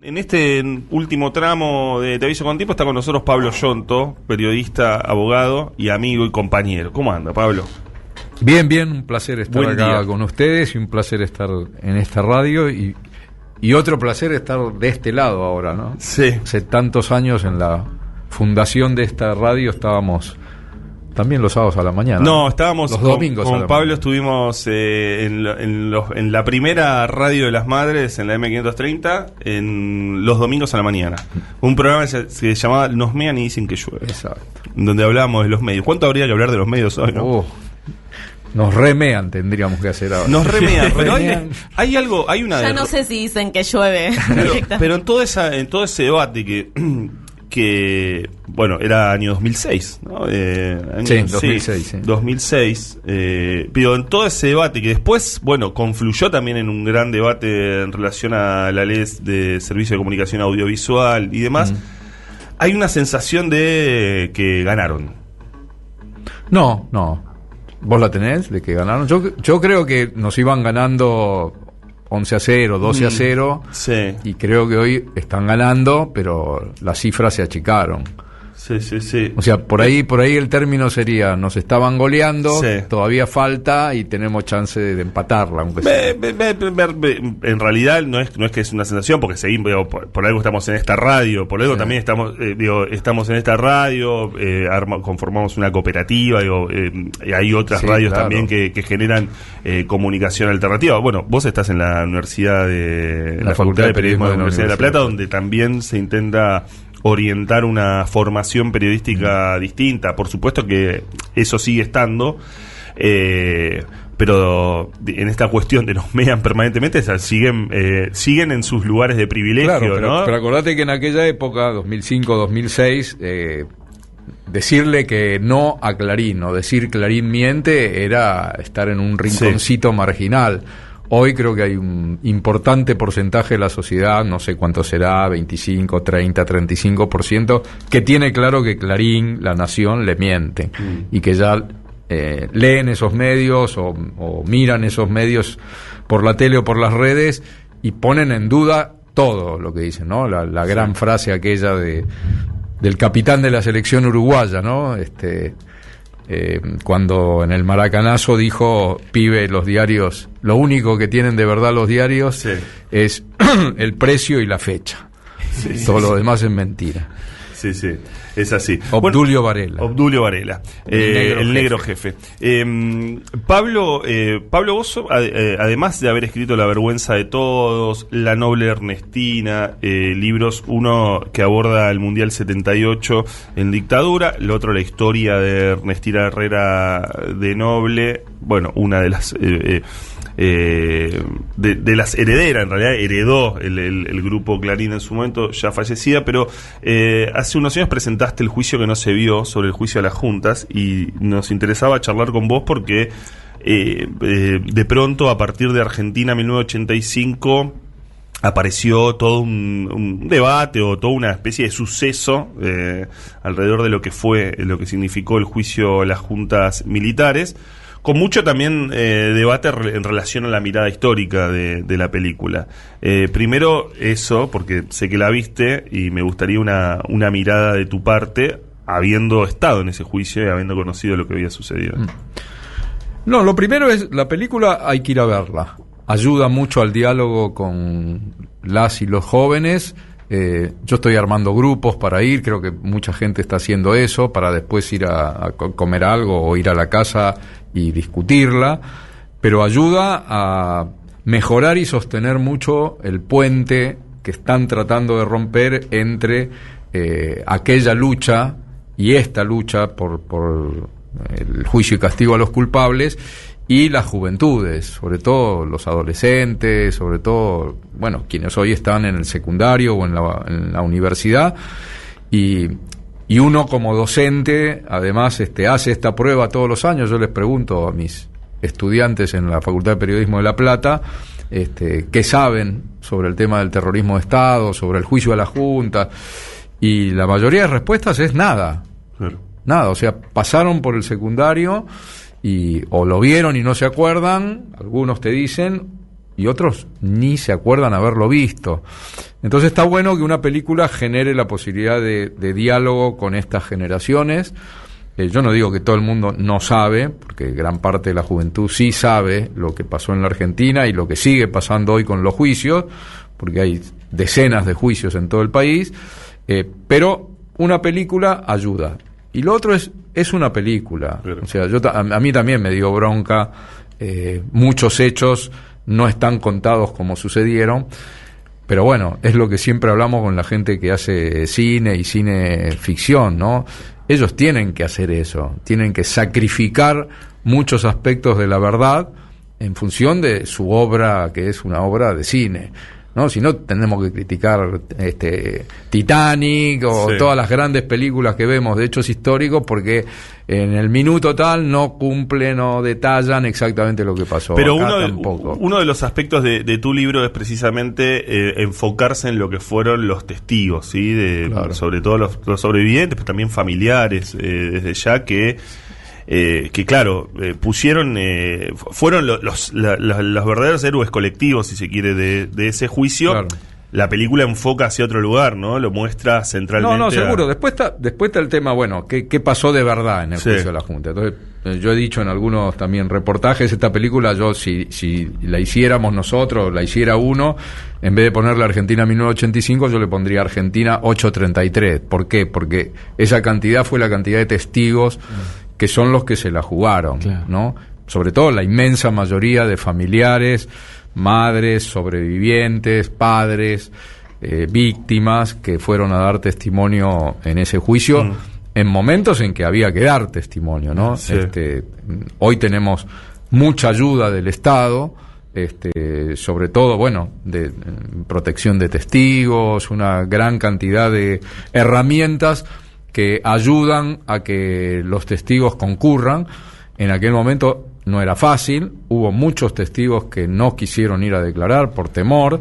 En este último tramo de Te Aviso con Tiempo está con nosotros Pablo Yonto, periodista, abogado y amigo y compañero. ¿Cómo anda, Pablo? Bien, un placer estar acá con ustedes y un placer estar en esta radio y otro placer estar de este lado ahora, ¿no? Sí. Hace tantos años en la fundación de esta radio estábamos también los sábados a la mañana. No, estábamos los domingos con Pablo estuvimos en la primera radio de las madres, en la M530, en los domingos a la mañana. Un programa que se llamaba Nos mean y dicen que llueve. Exacto. Donde hablábamos de los medios. ¿Cuánto habría que hablar de los medios hoy, no? Nos remean, tendríamos que hacer ahora. Nos remean, pero hay algo, hay una... Ya no sé si dicen que llueve. Pero en todo ese debate que bueno, era año 2006, ¿no? Sí, 2006. Sí. 2006. Pero en todo ese debate que después, bueno, confluyó también en un gran debate en relación a la ley de servicio de comunicación audiovisual y demás, hay una sensación de que ganaron. No. ¿Vos la tenés de que ganaron? Yo creo que nos iban ganando 11-0, 12-0, sí. Y creo que hoy están ganando, pero las cifras se achicaron. Sí. O sea, por ahí el término sería, nos estaban goleando, sí. Todavía falta y tenemos chance de empatarla, aunque sea. En realidad no es que es una sensación, porque seguimos, por algo estamos en esta radio, por algo también estamos en esta radio, conformamos una cooperativa, y hay otras radios también que generan comunicación alternativa. Bueno, vos estás en la Universidad de la Facultad de Periodismo de la Universidad de La Plata, donde también se intenta orientar una formación periodística distinta. Por supuesto que eso sigue estando, pero en esta cuestión de nos mean permanentemente, siguen en sus lugares de privilegio, claro, ¿no? Pero acordate que en aquella época, 2005-2006, decirle que no a Clarín o decir Clarín miente era estar en un rinconcito marginal. Hoy creo que hay un importante porcentaje de la sociedad, no sé cuánto será, 25, 30, 35%, que tiene claro que Clarín, La Nación, le miente y que ya leen esos medios o miran esos medios por la tele o por las redes y ponen en duda todo lo que dicen, ¿no? La gran frase aquella del capitán de la selección uruguaya, ¿no? Cuando en el Maracanazo dijo, pibe, los diarios, lo único que tienen de verdad los diarios es el precio y la fecha. Todo lo demás es mentira. Sí, es así. Obdulio Varela, el negro jefe. Pablo, vos, además de haber escrito La vergüenza de todos, La noble Ernestina, libros, uno que aborda el Mundial 78 en dictadura, el otro la historia de Ernestina Herrera de Noble, bueno, una de las de las herederas, en realidad heredó el grupo Clarín en su momento, ya fallecida, pero hace unos años presentaste El juicio que no se vio, sobre el juicio a las juntas, y nos interesaba charlar con vos porque de pronto, a partir de Argentina 1985, apareció todo un debate o toda una especie de suceso alrededor de lo que significó el juicio a las juntas militares, con mucho también debate en relación a la mirada histórica de la película. Primero eso, porque sé que la viste y me gustaría una mirada de tu parte, habiendo estado en ese juicio y habiendo conocido lo que había sucedido. No, lo primero es, la película hay que ir a verla. Ayuda mucho al diálogo con las y los jóvenes. Yo estoy armando grupos para ir, creo que mucha gente está haciendo eso, para después ir a comer algo o ir a la casa y discutirla, pero ayuda a mejorar y sostener mucho el puente que están tratando de romper entre aquella lucha y esta lucha por el juicio y castigo a los culpables y las juventudes, sobre todo los adolescentes, sobre todo, bueno, quienes hoy están en el secundario o en la universidad, y uno como docente, además, hace esta prueba todos los años. Yo les pregunto a mis estudiantes en la Facultad de Periodismo de La Plata, qué saben sobre el tema del terrorismo de Estado, sobre el juicio a la Junta, y la mayoría de respuestas es nada. Claro. Nada, o sea, pasaron por el secundario o lo vieron y no se acuerdan, algunos te dicen, y otros ni se acuerdan haberlo visto. Entonces está bueno que una película genere la posibilidad de diálogo con estas generaciones. Yo no digo que todo el mundo no sabe, porque gran parte de la juventud sí sabe lo que pasó en la Argentina y lo que sigue pasando hoy con los juicios, porque hay decenas de juicios en todo el país, pero una película ayuda. Y lo otro es una película. Claro. O sea, a mí también me dio bronca, muchos hechos no están contados como sucedieron, pero bueno, es lo que siempre hablamos con la gente que hace cine y cine ficción, ¿no? Ellos tienen que hacer eso, tienen que sacrificar muchos aspectos de la verdad en función de su obra, que es una obra de cine, ¿no? Si no, tenemos que criticar Titanic o todas las grandes películas que vemos de hechos históricos, porque en el minuto tal no cumplen o detallan exactamente lo que pasó. Pero uno de los aspectos de tu libro es precisamente enfocarse en lo que fueron los testigos, ¿sí? Claro. Sobre todo los sobrevivientes, pero también familiares, desde ya que claro, pusieron, fueron los verdaderos héroes colectivos, si se quiere, de ese juicio. Claro. La película enfoca hacia otro lugar, ¿no? Lo muestra centralmente. No, seguro. Después está el tema, bueno, ¿qué pasó de verdad en el juicio de la Junta? Entonces, yo he dicho en algunos también reportajes, esta película, yo si la hiciéramos nosotros, la hiciera uno, en vez de ponerle Argentina 1985, yo le pondría Argentina 833. ¿Por qué? Porque esa cantidad fue la cantidad de testigos que son los que se la jugaron, claro, ¿no? Sobre todo la inmensa mayoría de familiares, madres, sobrevivientes, padres, víctimas que fueron a dar testimonio en ese juicio en momentos en que había que dar testimonio, ¿no? Sí. Hoy tenemos mucha ayuda del Estado, sobre todo, bueno, de protección de testigos, una gran cantidad de herramientas que ayudan a que los testigos concurran. En aquel momento no era fácil, hubo muchos testigos que no quisieron ir a declarar por temor.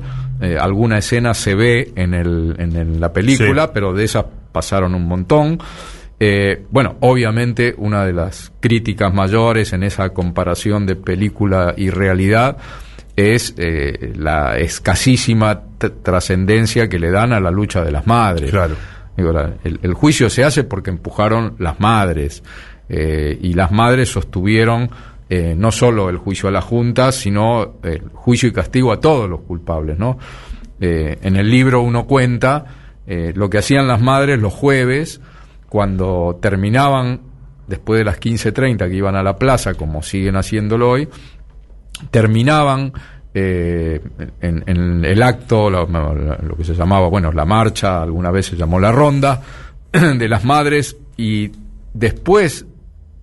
Alguna escena se ve en la película, sí, pero de esas pasaron un montón. Bueno, obviamente una de las críticas mayores en esa comparación de película y realidad es la escasísima trascendencia que le dan a la lucha de las madres. Claro. Digo, el juicio se hace porque empujaron las madres, y las madres sostuvieron no solo el juicio a la Junta, sino el juicio y castigo a todos los culpables, ¿no? En el libro uno cuenta lo que hacían las madres los jueves, cuando terminaban, después de las 15:30 que iban a la plaza, como siguen haciéndolo hoy, terminaban en el acto, lo que se llamaba, bueno, la marcha, alguna vez se llamó la ronda de las madres, y después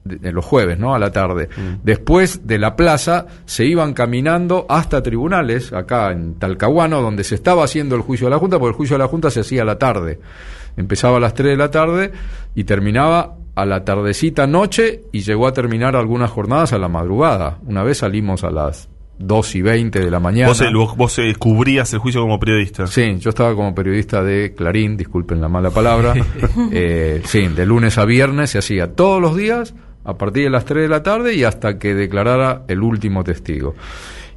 de los jueves, ¿no?, a la tarde, después de la plaza se iban caminando hasta tribunales, acá en Talcahuano, donde se estaba haciendo el juicio de la Junta, porque el juicio de la Junta se hacía a la tarde, empezaba a las 3 de la tarde y terminaba a la tardecita noche, y llegó a terminar algunas jornadas a la madrugada. Una vez salimos a las 2:20 de la mañana. ¿Vos cubrías el juicio como periodista? Sí, yo estaba como periodista de Clarín, disculpen la mala palabra. Sí, de lunes a viernes se hacía todos los días, a partir de las 3 de la tarde y hasta que declarara el último testigo.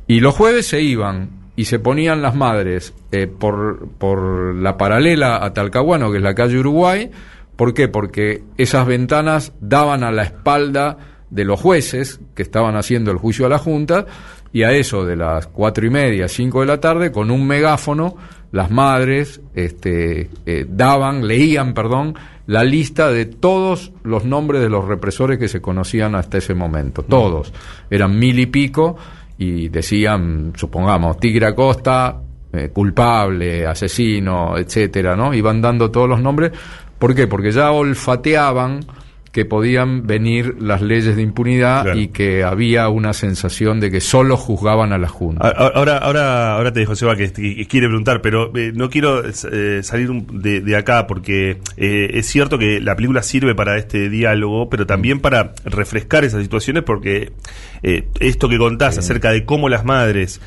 Y los jueves se iban y se ponían las madres por la paralela a Talcahuano, que es la calle Uruguay. ¿Por qué? Porque esas ventanas daban a la espalda de los jueces que estaban haciendo el juicio a la Junta, y a eso de las 4:30, 5 de la tarde, con un megáfono, las madres leían la lista de todos los nombres de los represores que se conocían hasta ese momento. Todos. Eran 1000 y pico, y decían, supongamos, Tigre Acosta, culpable, asesino, etcétera, ¿no? Iban dando todos los nombres. ¿Por qué? Porque ya olfateaban que podían venir las leyes de impunidad, claro, y que había una sensación de que solo juzgaban a la Junta. Ahora te dejo, Seba, que quiere preguntar, pero no quiero salir de acá, porque es cierto que la película sirve para este diálogo, pero también para refrescar esas situaciones, porque esto que contás acerca de cómo las madres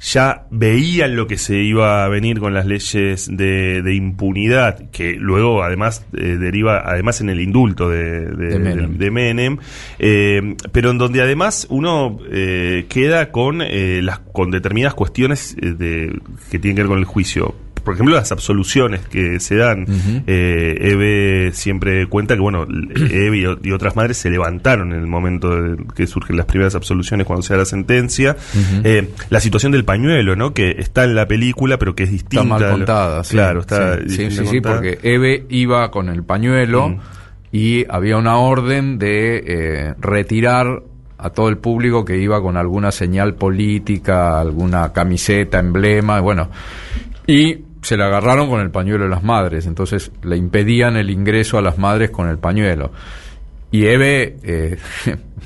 ya veían lo que se iba a venir con las leyes de impunidad, que luego además deriva además en el indulto de Menem, pero en donde además uno queda con determinadas cuestiones que tienen que ver con el juicio. por ejemplo, las absoluciones que se dan. Eve siempre cuenta que, bueno, Eve y otras madres se levantaron en el momento que surgen las primeras absoluciones cuando se da la sentencia. La situación del pañuelo, ¿no? Que está en la película, pero que es distinta. Está mal contada, sí. Claro, está Sí, porque Eve iba con el pañuelo y había una orden de retirar a todo el público que iba con alguna señal política, alguna camiseta, emblema, bueno, y se la agarraron con el pañuelo de las madres, entonces le impedían el ingreso a las madres con el pañuelo. Y Eve,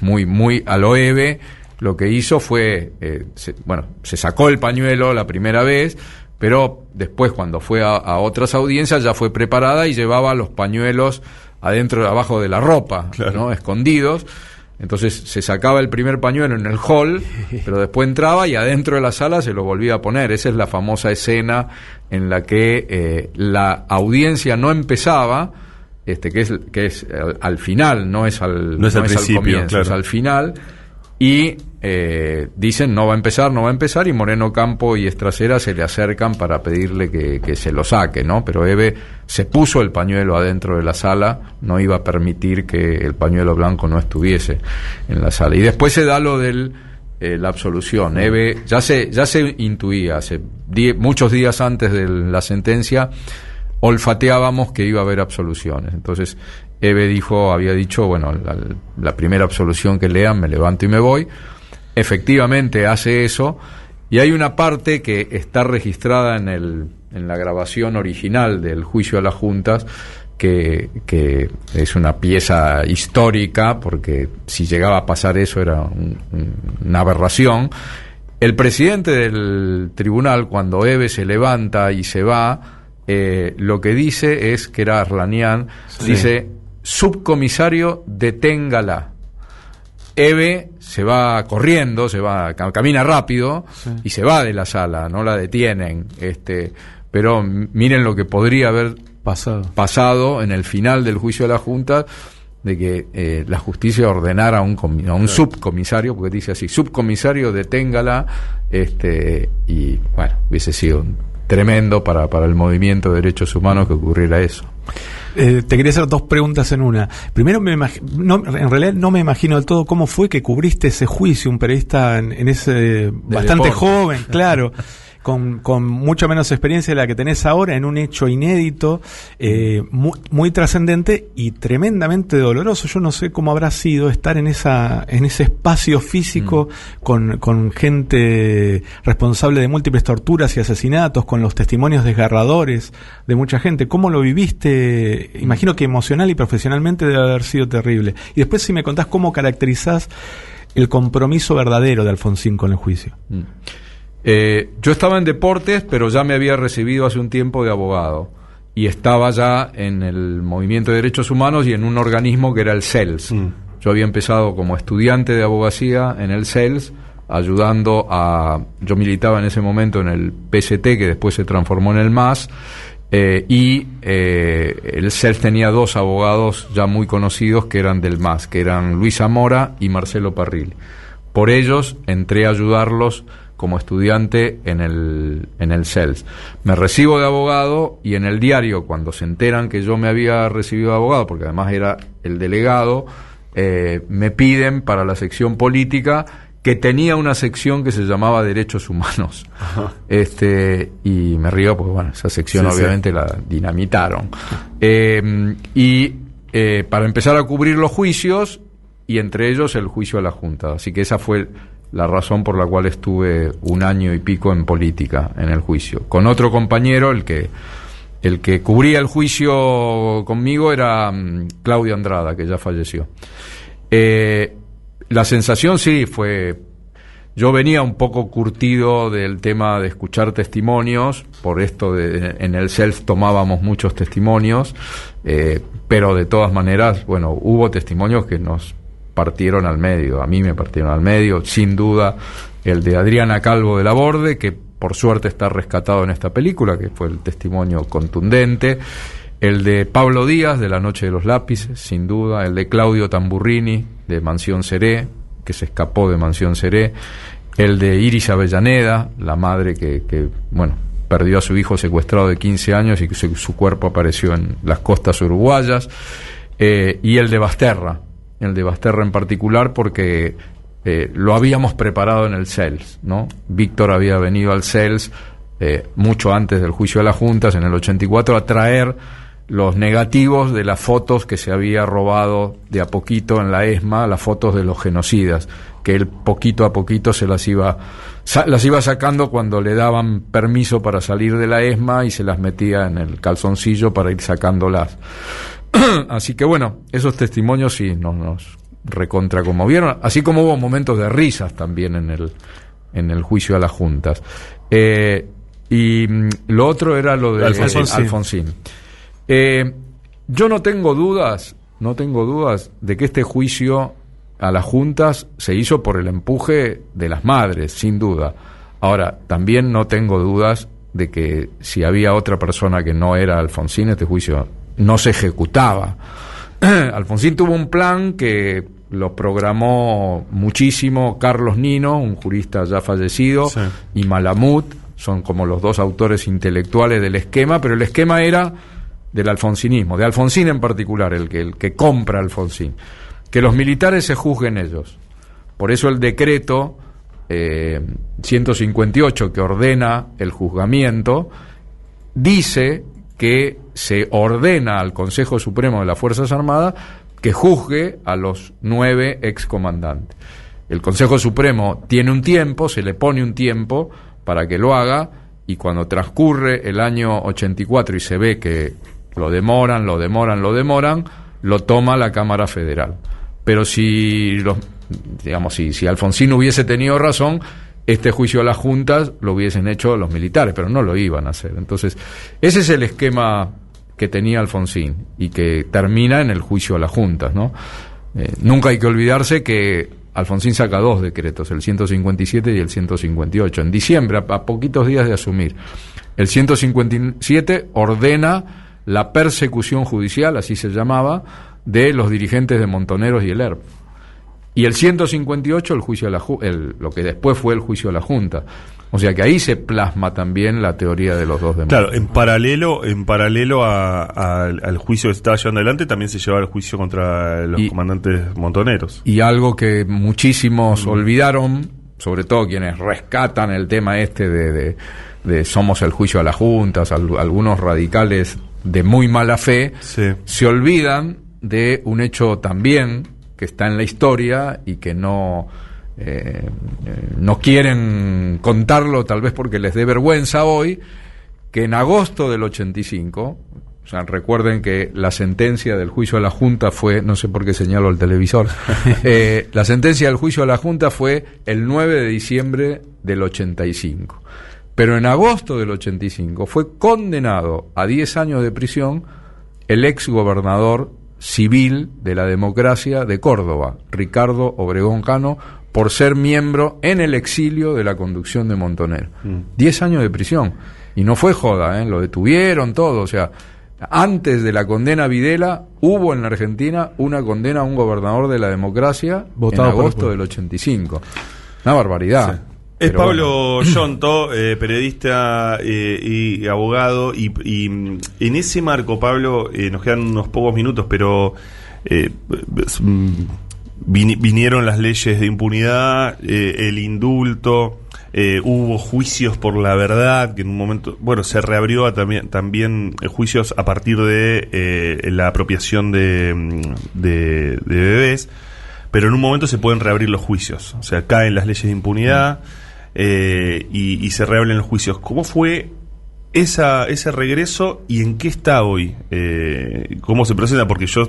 muy a lo Eve, lo que hizo fue, se sacó el pañuelo la primera vez, pero después cuando fue a otras audiencias ya fue preparada y llevaba los pañuelos adentro, abajo de la ropa, claro, ¿no? Escondidos. Entonces se sacaba el primer pañuelo en el hall, pero después entraba y adentro de la sala se lo volvía a poner. Esa es la famosa escena en la que la audiencia no empezaba, que es al final, no es al principio, al comienzo, claro, es al final. Y dicen no va a empezar, y Moreno Campo y Estracera se le acercan para pedirle que se lo saque, ¿no? Pero Eve se puso el pañuelo adentro de la sala, no iba a permitir que el pañuelo blanco no estuviese en la sala. Y después se da lo del la absolución. Eve ya se intuía, muchos días antes de la sentencia olfateábamos que iba a haber absoluciones. Entonces Eve había dicho, bueno, la primera absolución que lean, me levanto y me voy. Efectivamente hace eso, y hay una parte que está registrada en la grabación original del juicio a las juntas, que es una pieza histórica, porque si llegaba a pasar eso era una aberración. El presidente del tribunal, cuando Eve se levanta y se va, lo que dice es que era Arlanian, dice: subcomisario, deténgala. Eve se va corriendo, camina rápido, y se va de la sala, no la detienen. Pero miren lo que podría haber pasado en el final del juicio de la Junta, de que la justicia ordenara a un subcomisario, porque dice así: subcomisario, deténgala, y bueno, hubiese sido tremendo para el movimiento de derechos humanos que ocurriera eso. Te quería hacer dos preguntas en una. Primero, en realidad no me imagino del todo cómo fue que cubriste ese juicio, un periodista en ese bastante joven, claro, con mucha menos experiencia de la que tenés ahora, en un hecho inédito, muy trascendente y tremendamente doloroso. Yo no sé cómo habrá sido estar en ese espacio físico con gente responsable de múltiples torturas y asesinatos, con los testimonios desgarradores de mucha gente. ¿Cómo lo viviste? Imagino que emocional y profesionalmente debe haber sido terrible. Y después, si me contás cómo caracterizás el compromiso verdadero de Alfonsín con el juicio. Yo estaba en deportes, pero ya me había recibido hace un tiempo de abogado, y estaba ya en el movimiento de derechos humanos y en un organismo que era el CELS. Yo había empezado como estudiante de abogacía en el CELS, yo militaba en ese momento en el PST, que después se transformó en el MAS, y el CELS tenía dos abogados ya muy conocidos que eran del MAS, que eran Luis Zamora y Marcelo Parrilli. Por ellos entré a ayudarlos como estudiante en el CELS. Me recibo de abogado, y en el diario, cuando se enteran que yo me había recibido de abogado, porque además era el delegado, me piden para la sección política, que tenía una sección que se llamaba Derechos Humanos. Y me río porque, bueno, esa sección obviamente la dinamitaron. Para empezar a cubrir los juicios, y entre ellos el juicio a la Junta. Así que esa fue la razón por la cual estuve un año y pico en política, en el juicio. Con otro compañero, el que cubría el juicio conmigo era Claudio Andrada, que ya falleció. La sensación fue... Yo venía un poco curtido del tema de escuchar testimonios, por esto en el CELS tomábamos muchos testimonios, pero de todas maneras, bueno, hubo testimonios que nos partieron al medio, a mí me partieron al medio, sin duda el de Adriana Calvo de Laborde, que por suerte está rescatado en esta película, que fue el testimonio contundente, el de Pablo Díaz de La Noche de los Lápices, sin duda, el de Claudio Tamburrini de Mansión Seré, que se escapó de Mansión Seré, el de Iris Avellaneda, la madre que perdió a su hijo secuestrado de 15 años y que su cuerpo apareció en las costas uruguayas, y el de Basterra en particular, porque lo habíamos preparado en el CELS, ¿no? Víctor había venido al CELS mucho antes del juicio de las juntas, en el 84, a traer los negativos de las fotos que se había robado de a poquito en la ESMA, las fotos de los genocidas, que él poquito a poquito se las iba sacando cuando le daban permiso para salir de la ESMA, y se las metía en el calzoncillo para ir sacándolas. Así que bueno, esos testimonios sí nos recontra conmovieron, así como hubo momentos de risas también en el juicio a las juntas. Y lo otro era lo de Alfonsín. Yo no tengo dudas de que este juicio a las juntas se hizo por el empuje de las madres, sin duda. Ahora, también no tengo dudas de que si había otra persona que no era Alfonsín, este juicio no se ejecutaba. Alfonsín tuvo un plan que lo programó muchísimo Carlos Nino, un jurista ya fallecido, sí, y Malamud, son como los dos autores intelectuales del esquema, pero el esquema era del alfonsinismo, de Alfonsín en particular, el que compra Alfonsín, que los militares se juzguen ellos. Por eso el decreto 158, que ordena el juzgamiento, dice que se ordena al Consejo Supremo de las Fuerzas Armadas que juzgue a los 9 excomandantes. El Consejo Supremo tiene un tiempo, se le pone un tiempo para que lo haga, y cuando transcurre el año 84 y se ve que lo demoran, lo toma la Cámara Federal. Pero si Alfonsín hubiese tenido razón, este juicio a las juntas lo hubiesen hecho los militares, pero no lo iban a hacer. Entonces, ese es el esquema que tenía Alfonsín y que termina en el juicio a las juntas, ¿no? Nunca hay que olvidarse que Alfonsín saca 2 decretos, el 157 y el 158, en diciembre, a poquitos días de asumir. El 157 ordena la persecución judicial, así se llamaba, de los dirigentes de Montoneros y el ERP. Y el 158, el juicio a lo que después fue el juicio a la Junta. O sea que ahí se plasma también la teoría de los dos demás. Claro, en paralelo al juicio que se estaba llevando adelante, también se llevaba el juicio contra los comandantes montoneros. Y algo que muchísimos olvidaron, sobre todo quienes rescatan el tema de somos el juicio a las juntas, algunos radicales de muy mala fe, sí, se olvidan de un hecho también que está en la historia y que no quieren contarlo, tal vez porque les dé vergüenza hoy, que en agosto del 85, o sea, recuerden que la sentencia del juicio a la Junta fue, no sé por qué señalo el televisor, la sentencia del juicio a la Junta fue el 9 de diciembre del 85. Pero en agosto del 85 fue condenado a 10 años de prisión el ex gobernador civil de la democracia de Córdoba, Ricardo Obregón Cano, por ser miembro en el exilio de la conducción de Montoneros. 10 años de prisión. Y no fue joda, lo detuvieron todo. O sea, antes de la condena a Videla, hubo en la Argentina una condena a un gobernador de la democracia votado en agosto del 85. Una barbaridad. Sí. Es Pablo Yonto, periodista y abogado, y en ese marco, Pablo, nos quedan unos pocos minutos, pero vinieron las leyes de impunidad, el indulto, hubo juicios por la verdad, que en un momento, se reabrió también juicios a partir de la apropiación de bebés, pero en un momento se pueden reabrir los juicios, o sea, caen las leyes de impunidad. Y se reabren los juicios. ¿Cómo fue ese regreso y en qué está hoy? ¿Cómo se presenta? Porque yo,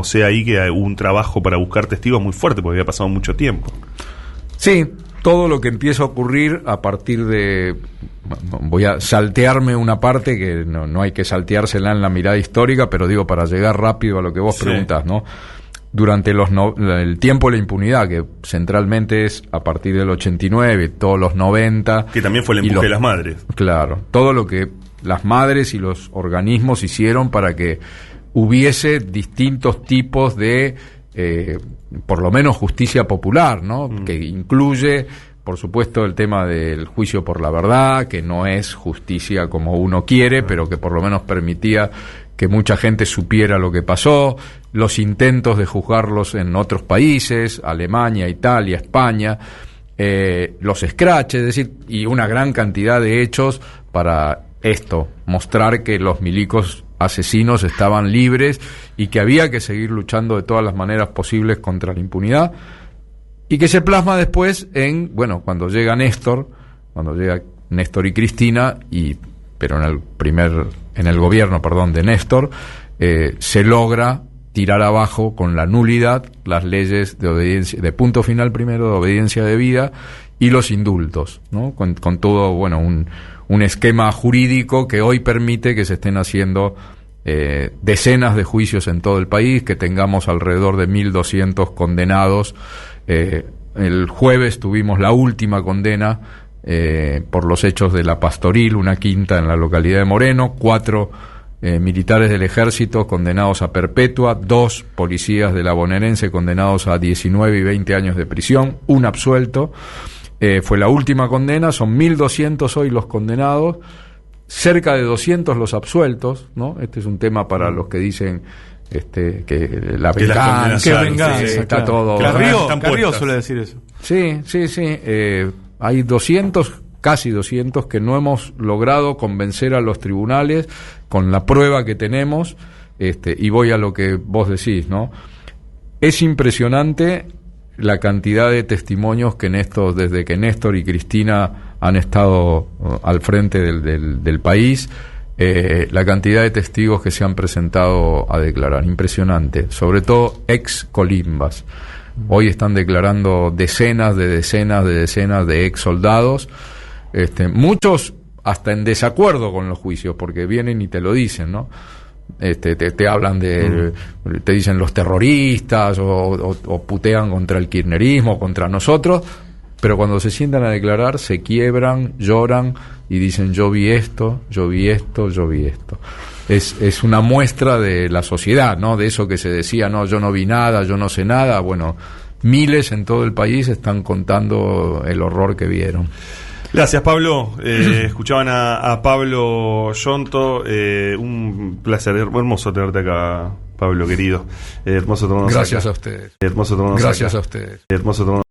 sé ahí que hubo un trabajo para buscar testigos muy fuerte, porque había pasado mucho tiempo. Sí, todo lo que empieza a ocurrir a partir de... Voy a saltearme una parte que no hay que salteársela en la mirada histórica, pero digo, para llegar rápido a lo que vos preguntás, ¿no? Durante el tiempo de la impunidad, que centralmente es a partir del 89, todos los 90... Que también fue el empuje de las madres. Claro, todo lo que las madres y los organismos hicieron para que hubiese distintos tipos de, por lo menos, justicia popular, ¿no? Que incluye por supuesto, el tema del juicio por la verdad, que no es justicia como uno quiere, pero que por lo menos permitía que mucha gente supiera lo que pasó, los intentos de juzgarlos en otros países, Alemania, Italia, España, los escraches, es decir, y una gran cantidad de hechos para esto, mostrar que los milicos asesinos estaban libres y que había que seguir luchando de todas las maneras posibles contra la impunidad, y que se plasma después en, bueno, cuando llega Néstor y Cristina, pero en el gobierno, de Néstor, se logra tirar abajo con la nulidad las leyes de obediencia, de punto final primero, de obediencia debida, y los indultos, ¿no? Con todo, bueno, un esquema jurídico que hoy permite que se estén haciendo decenas de juicios en todo el país, que tengamos alrededor de 1.200 condenados. El jueves tuvimos la última condena por los hechos de La Pastoril, una quinta en la localidad de Moreno, 4 militares del ejército condenados a perpetua, 2 policías de la bonaerense condenados a 19 y 20 años de prisión, un absuelto. Fue la última condena, son 1.200 hoy los condenados, cerca de 200 los absueltos, ¿no? Este es un tema para los que dicen que la venganza, está todo. Carrió suele decir eso. Sí. Hay 200, casi 200, que no hemos logrado convencer a los tribunales con la prueba que tenemos, y voy a lo que vos decís, ¿no? Es impresionante la cantidad de testimonios que desde que Néstor y Cristina han estado al frente del país, la cantidad de testigos que se han presentado a declarar, impresionante, sobre todo ex colimbas. Hoy están declarando decenas de ex soldados, muchos hasta en desacuerdo con los juicios, porque vienen y te lo dicen, ¿no? Te hablan te dicen los terroristas o putean contra el kirchnerismo, contra nosotros, pero cuando se sientan a declarar se quiebran, lloran y dicen yo vi esto. Es una muestra de la sociedad, ¿no? De eso que se decía, no, yo no vi nada, yo no sé nada. Bueno, miles en todo el país están contando el horror que vieron. Gracias, Pablo. Escuchaban a Pablo Yonto. Un placer, hermoso tenerte acá, Pablo querido. Hermoso tomarnos Gracias acá. a ustedes. Hermoso tomarnos Gracias acá. a ustedes. Hermoso tomarnos